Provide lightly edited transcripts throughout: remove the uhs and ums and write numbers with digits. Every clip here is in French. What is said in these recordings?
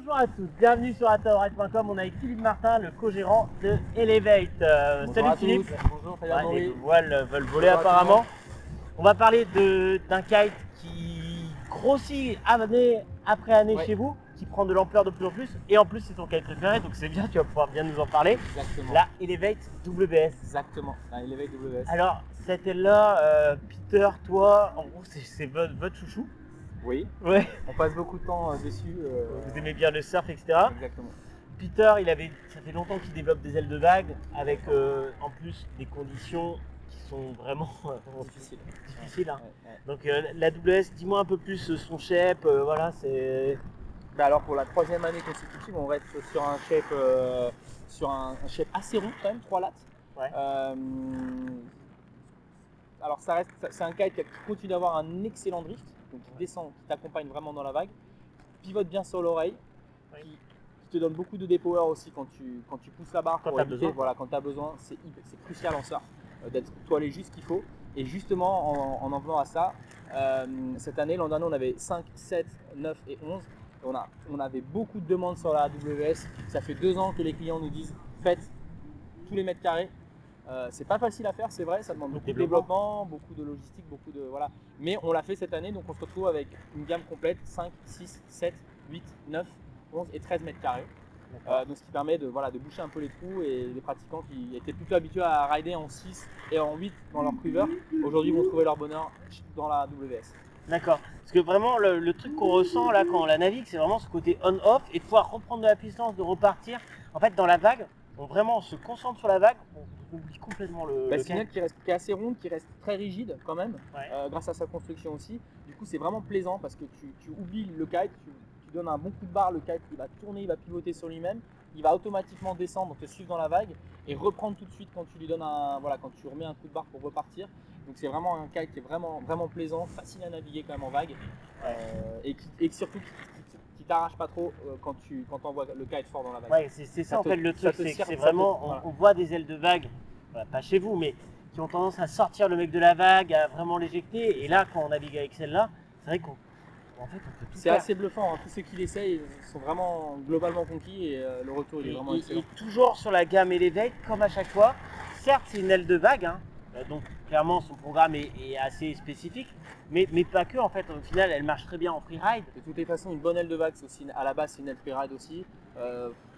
Bonjour à tous, bienvenue sur AtoRide.com. On est avec Philippe Martin, le co-gérant de Elevate. Salut Philippe. Bonjour, Les voiles veulent voler apparemment. On va parler d'un kite qui grossit année après année chez vous, qui prend de l'ampleur de plus en plus. Et en plus, c'est ton kite préféré, donc c'est bien, tu vas pouvoir bien nous en parler. Exactement. La Elevate WS. Exactement, la Elevate WS. Alors, cette aile-là, Peter, toi, en gros, c'est votre chouchou. Oui, ouais. On passe beaucoup de temps dessus. Vous aimez bien le surf, etc. Exactement. Peter, ça fait longtemps qu'il développe des ailes de vague avec en plus des conditions qui sont vraiment difficiles. Hein. Ouais. Donc la WS, dis-moi un peu plus son shape, voilà, c'est... Alors pour la troisième année consécutive, on va être sur un shape assez rond quand même, 3 lattes. Ouais. Alors c'est un kite qui continue d'avoir un excellent drift, donc qui descend, qui t'accompagne vraiment dans la vague, qui pivote bien sur l'oreille, qui te donne beaucoup de dépower aussi quand tu pousses la barre pour éviter, voilà, quand tu as besoin, c'est crucial en surf d'être toilé juste ce qu'il faut. Et justement en venant à ça, cette année, l'an dernier on avait 5, 7, 9 et 11. On avait beaucoup de demandes sur la AWS. Ça fait 2 ans que les clients nous disent faites tous les mètres carrés. C'est pas facile à faire, c'est vrai, ça demande beaucoup de développement, beaucoup de logistique, voilà. Mais on l'a fait cette année, donc on se retrouve avec une gamme complète 5, 6, 7, 8, 9, 11 et 13 mètres carrés. Donc ce qui permet de boucher un peu les trous, et les pratiquants qui étaient plutôt habitués à rider en 6 et en 8 dans leur quiver, aujourd'hui vont trouver leur bonheur dans la WS. D'accord, parce que vraiment le truc qu'on ressent là quand on la navigue, c'est vraiment ce côté on-off et de pouvoir reprendre de la puissance, de repartir. En fait, dans la vague, on se concentre sur la vague, on oublie complètement c'est une aile qui est assez ronde, qui reste très rigide quand même, grâce à sa construction aussi. Du coup, c'est vraiment plaisant parce que tu oublies le kite, tu donnes un bon coup de barre, le kite il va tourner, il va pivoter sur lui-même, il va automatiquement descendre, te suivre dans la vague et reprendre tout de suite quand tu lui donnes quand tu remets un coup de barre pour repartir. Donc c'est vraiment un kite qui est vraiment plaisant, facile à naviguer quand même en vague, et surtout qui t'arrache pas trop quand on voit le kite fort dans la vague. Ouais, c'est ça en fait le truc, c'est vraiment, on voit des ailes de vague, pas chez vous, mais qui ont tendance à sortir le mec de la vague, à vraiment l'éjecter. Et là, quand on navigue avec celle-là, c'est vrai qu'on peut tout faire. C'est assez bluffant, hein. Tous ceux qui l'essayent sont vraiment globalement conquis, et le retour il est vraiment excellent. Et toujours sur la gamme Elevate, comme à chaque fois. Certes, c'est une aile de vague, hein, donc clairement son programme est assez spécifique, mais pas que, en fait, au final elle marche très bien en freeride. De toutes les façons, une bonne aile de vague, c'est aussi, à la base c'est une aile freeride aussi.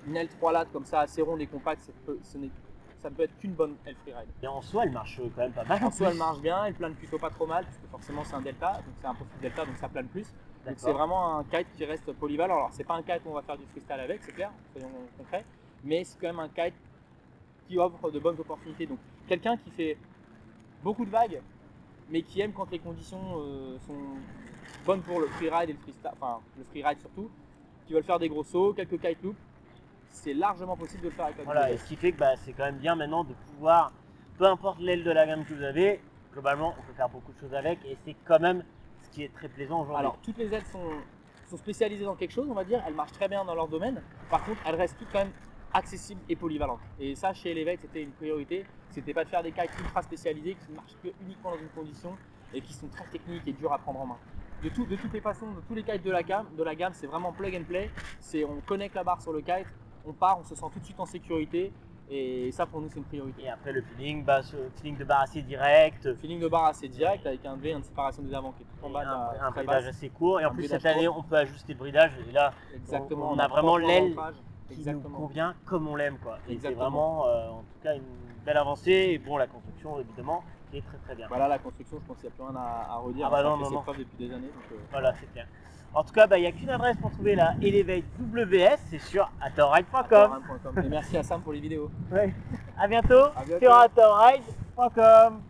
Une aile 3 lattes comme ça, assez ronde et compacte, ça ne peut être qu'une bonne aile freeride. Et en soi elle marche quand même pas mal. En soi elle marche bien, elle plane plutôt pas trop mal, parce que forcément c'est un delta, donc c'est un profil delta, donc ça plane plus. Donc c'est vraiment un kite qui reste polyvalent. Alors c'est pas un kite où on va faire du freestyle avec, c'est clair, soyons concrets, mais c'est quand même un kite qui offre de bonnes opportunités. Donc quelqu'un qui fait beaucoup de vagues, mais qui aime quand les conditions sont bonnes pour le freeride et le freestyle, enfin le freeride surtout, qui veulent faire des gros sauts, quelques kite loops, c'est largement possible de le faire avec la Voilà, WS. et ce qui fait que c'est quand même bien maintenant de pouvoir, peu importe l'aile de la gamme que vous avez, globalement on peut faire beaucoup de choses avec, et c'est quand même ce qui est très plaisant aujourd'hui. Alors toutes les ailes sont spécialisées dans quelque chose, on va dire, elles marchent très bien dans leur domaine, par contre elles restent toutes quand même accessibles et polyvalentes. Et ça chez Elevate c'était une priorité, c'était pas de faire des kites ultra spécialisés qui marchent uniquement dans une condition et qui sont très techniques et durs à prendre en main. De toutes les façons, de tous les kites de la gamme, c'est vraiment plug and play, on connecte la barre sur le kite, on part, on se sent tout de suite en sécurité, et ça pour nous c'est une priorité. Et après le feeling de barre assez direct. Feeling de barre assez direct avec un V, une séparation des avant qui est tout en bas, un bridage assez court, et en plus cette année on peut ajuster le bridage, et là on a vraiment l'aile qui nous convient comme on l'aime, quoi. Et c'est vraiment en tout cas une belle avancée, et bon, la construction évidemment qui est très bien. Voilà, la construction, je pense qu'il n'y a plus rien à redire. Non. Preuve depuis des années. Donc, voilà, c'est clair. En tout cas, il n'y a qu'une adresse pour trouver la Elevate WS, c'est sur AtoRide.com. Et merci à Sam pour les vidéos. Ouais. À bientôt. Sur AtoRide.com.